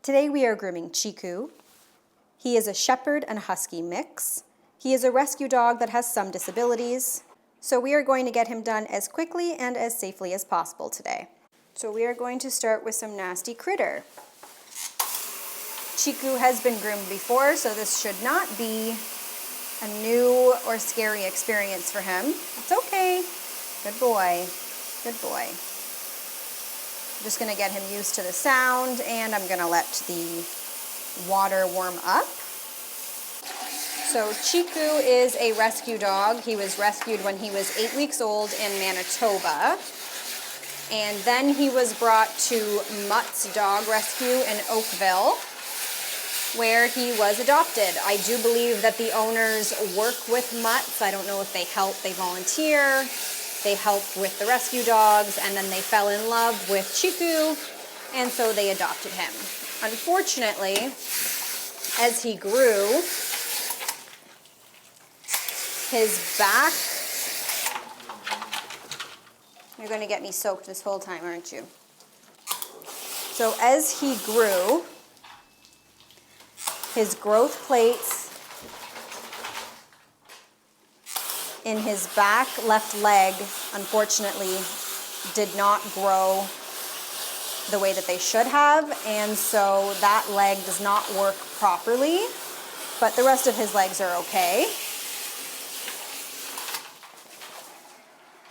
Today we are grooming Chiku. He is a shepherd and husky mix. He is a rescue dog that has some disabilities, so we are going to get him done as quickly and as safely as possible today. So we are going to start with some nasty critter. Chiku has been groomed before, so this should not be a new or scary experience for him. It's okay. Good boy. Good boy. I'm just going to get him used to the sound, and I'm going to let the water warm up. So Chiku is a rescue dog. He was rescued when he was 8 weeks old in Manitoba. And then he was brought to MUTTS Dog Rescue in Oakville, where he was adopted. I do believe that the owners work with MUTTS. I don't know if they help, they volunteer, they help with the rescue dogs, and then they fell in love with Chiku, and so they adopted him. Unfortunately, as he grew, his back, you're going to get me soaked this whole time, aren't you? So as he grew, his growth plates in his back left leg, unfortunately, did not grow the way that they should have, and so that leg does not work properly, but the rest of his legs are okay.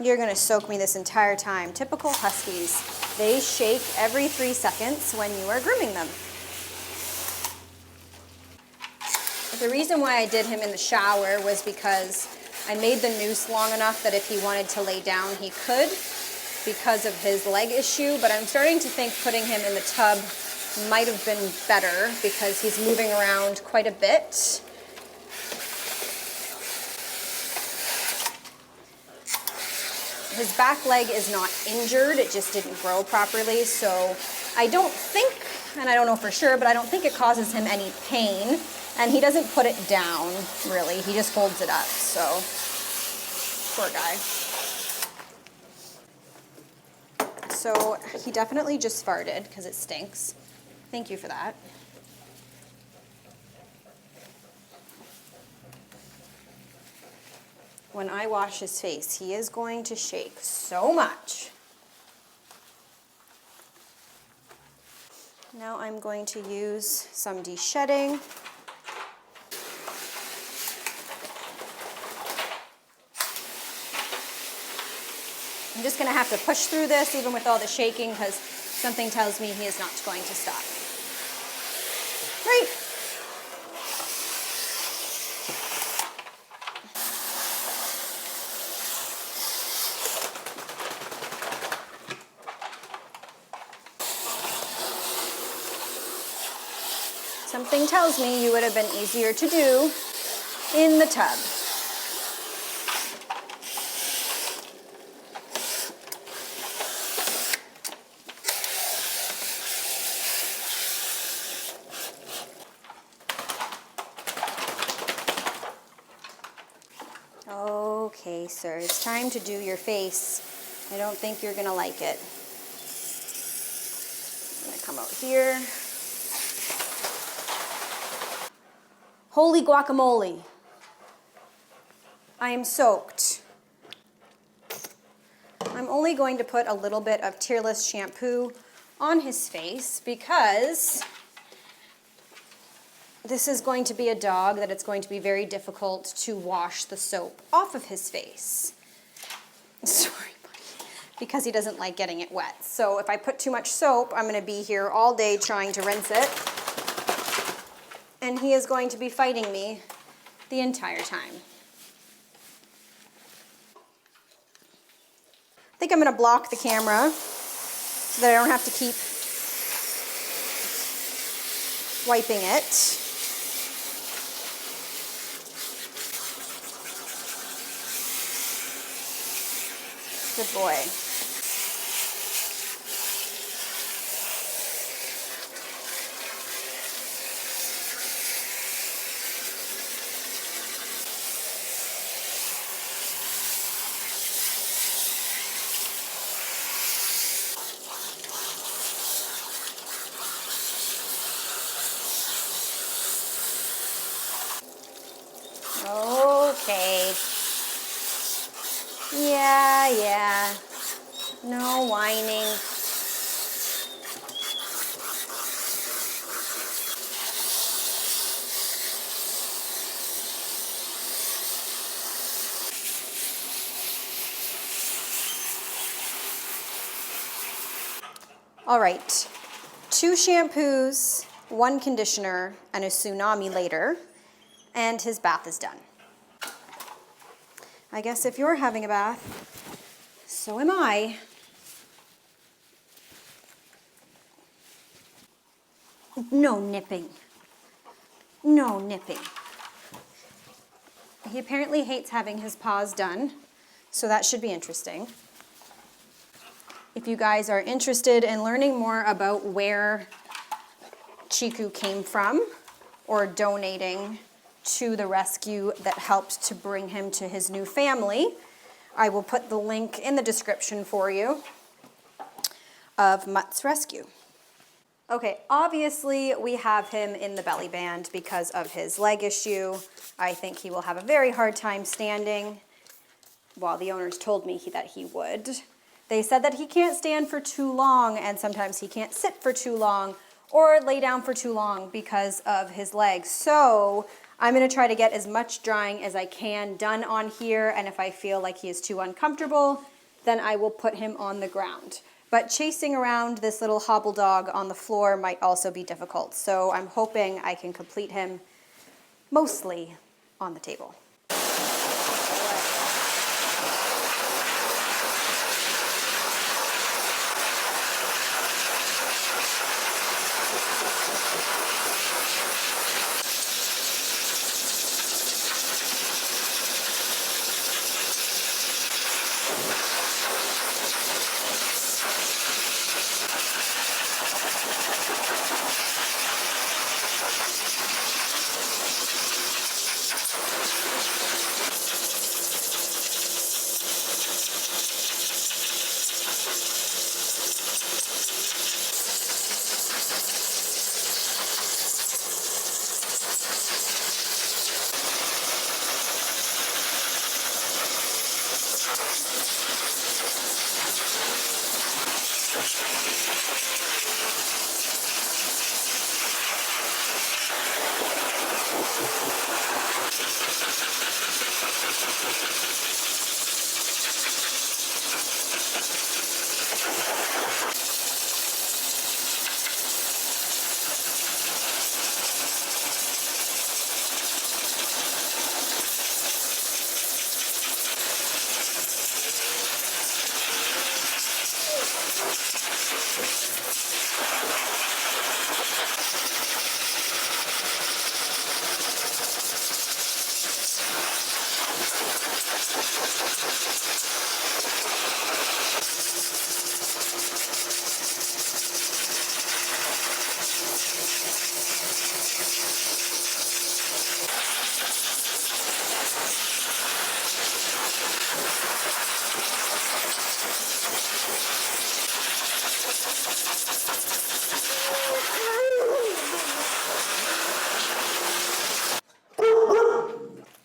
You're gonna soak me this entire time. Typical huskies. They shake every 3 seconds when you are grooming them. The reason why I did him in the shower was because I made the noose long enough that if he wanted to lay down, he could because of his leg issue, but I'm starting to think putting him in the tub might have been better because he's moving around quite a bit. His back leg is not injured, it just didn't grow properly, so I don't think, and I don't know for sure, but I don't think it causes him any pain, and he doesn't put it down, really, he just holds it up, so poor guy. So he definitely just farted, because it stinks. Thank you for that. When I wash his face, he is going to shake so much. Now I'm going to use some de-shedding. I'm just going to have to push through this even with all the shaking because something tells me he is not going to stop. Right. Something tells me you would have been easier to do in the tub. Okay, sir, it's time to do your face. I don't think you're gonna like it. I'm gonna come out here. Holy guacamole. I am soaked. I'm only going to put a little bit of tearless shampoo on his face because this is going to be a dog that it's going to be very difficult to wash the soap off of his face. Sorry, buddy. Because he doesn't like getting it wet. So if I put too much soap, I'm going to be here all day trying to rinse it. And he is going to be fighting me the entire time. I think I'm going to block the camera so that I don't have to keep wiping it. Good boy. no whining. All right, 2 shampoos, 1 conditioner, and a tsunami later, and his bath is done. I guess if you're having a bath, so am I. No nipping. No nipping. He apparently hates having his paws done, so that should be interesting. If you guys are interested in learning more about where Chiku came from or donating to the rescue that helped to bring him to his new family, I will put the link in the description for you of MUTTS Rescue. Okay, obviously we have him in the belly band because of his leg issue. I think he will have a very hard time standing. Well, the owners told me that he would. They said that he can't stand for too long, and sometimes he can't sit for too long or lay down for too long because of his legs. So I'm going to try to get as much drying as I can done on here, and if I feel like he is too uncomfortable, then I will put him on the ground. But chasing around this little hobble dog on the floor might also be difficult, so I'm hoping I can complete him mostly on the table.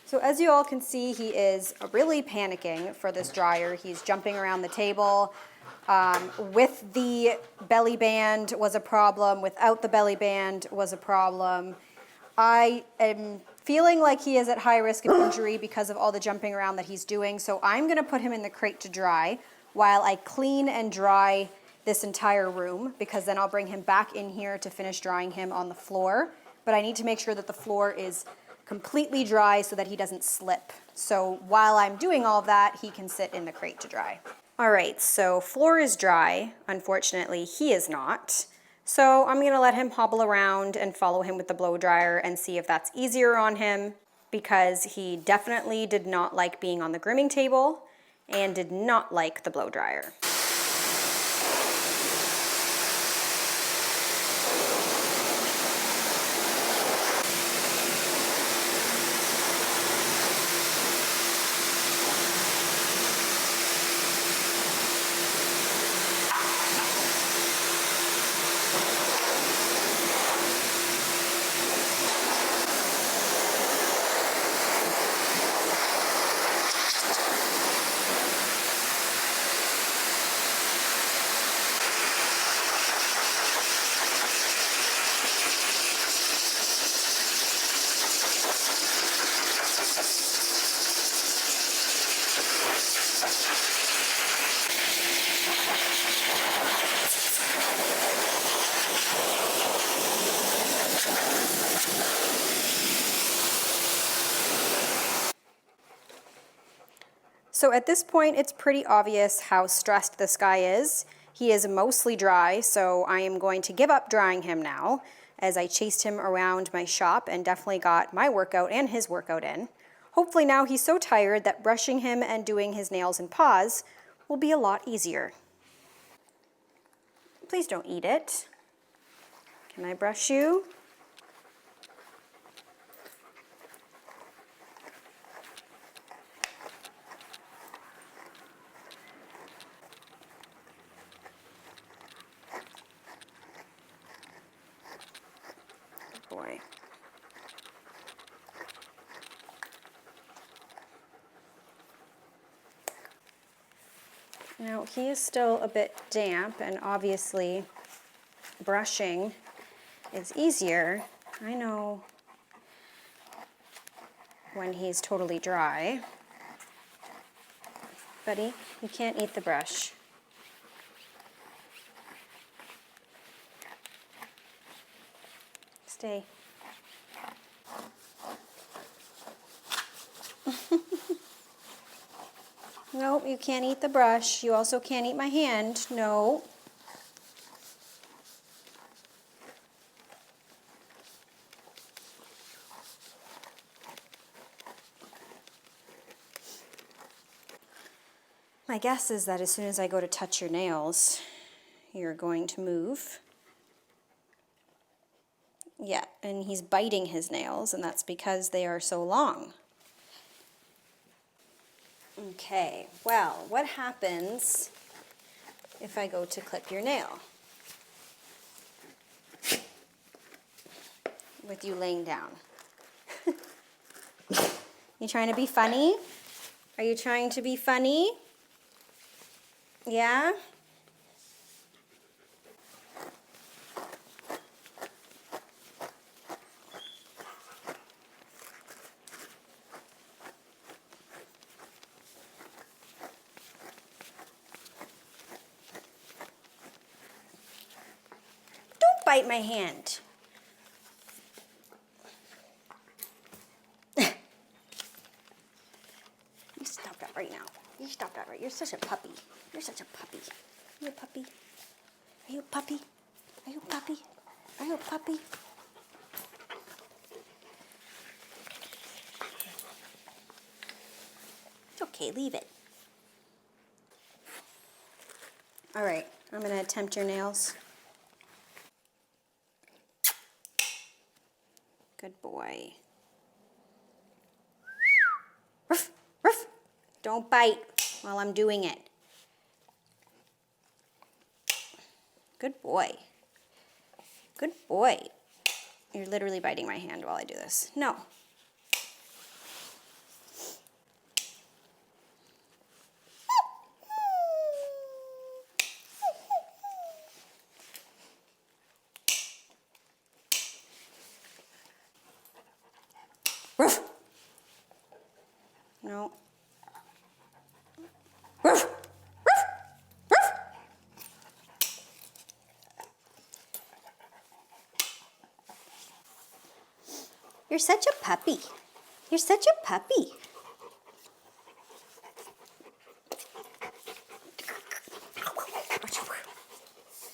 So as you all can see, he is really panicking for this dryer. He's jumping around the table. With the belly band was a problem. Without the belly band was a problem. I am feeling like he is at high risk of injury because of all the jumping around that he's doing. So I'm going to put him in the crate to dry while I clean and dry this entire room, because then I'll bring him back in here to finish drying him on the floor. But I need to make sure that the floor is completely dry so that he doesn't slip. So while I'm doing all of that, he can sit in the crate to dry. All right, so floor is dry. Unfortunately, he is not. So I'm gonna let him hobble around and follow him with the blow dryer and see if that's easier on him, because he definitely did not like being on the grooming table and did not like the blow dryer. So at this point, it's pretty obvious how stressed this guy is. He is mostly dry, so I am going to give up drying him now, as I chased him around my shop and definitely got my workout and his workout in. Hopefully now he's so tired that brushing him and doing his nails and paws will be a lot easier. Please don't eat it. Can I brush you? Good boy. Now he is still a bit damp, and obviously brushing is easier. I know when he's totally dry. Buddy, you can't eat the brush. Stay. Nope, you can't eat the brush. You also can't eat my hand. No. My guess is that as soon as I go to touch your nails, you're going to move. Yeah, and he's biting his nails, and that's because they are so long. Okay, well, what happens if I go to clip your nail? With you laying down. You trying to be funny? Are you trying to be funny? Yeah? Don't bite my hand. You stop that right now. You stop that right. You're such a puppy. You're such a puppy. Are you a puppy? Are you a puppy? Are you a puppy? Are you a puppy? It's okay, leave it. All right, I'm gonna attempt your nails. Good boy. Ruff, ruff. Don't bite while I'm doing it. Good boy. Good boy. You're literally biting my hand while I do this. No. Ruff. No. Ruff. Ruff. Ruff. You're such a puppy. You're such a puppy.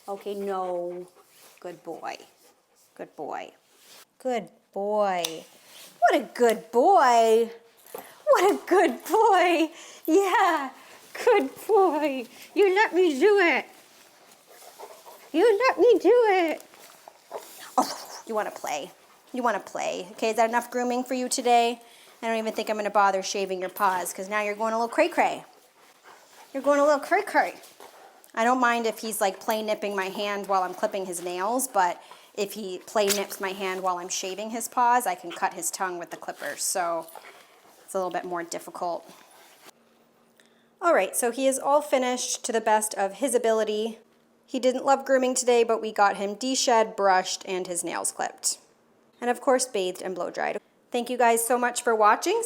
Okay, no. Good boy. Good boy. Good boy. What a good boy. What a good boy. Yeah, good boy. You let me do it. You let me do it. Oh, you want to play. You want to play. Okay, is that enough grooming for you today? I don't even think I'm going to bother shaving your paws because now you're going a little cray-cray. You're going a little cray-cray. I don't mind if he's like play nipping my hand while I'm clipping his nails, but if he play nips my hand while I'm shaving his paws, I can cut his tongue with the clippers, so it's a little bit more difficult. All right, so he is all finished to the best of his ability. He didn't love grooming today, but we got him de-shed, brushed, and his nails clipped. And of course, bathed and blow-dried. Thank you guys so much for watching.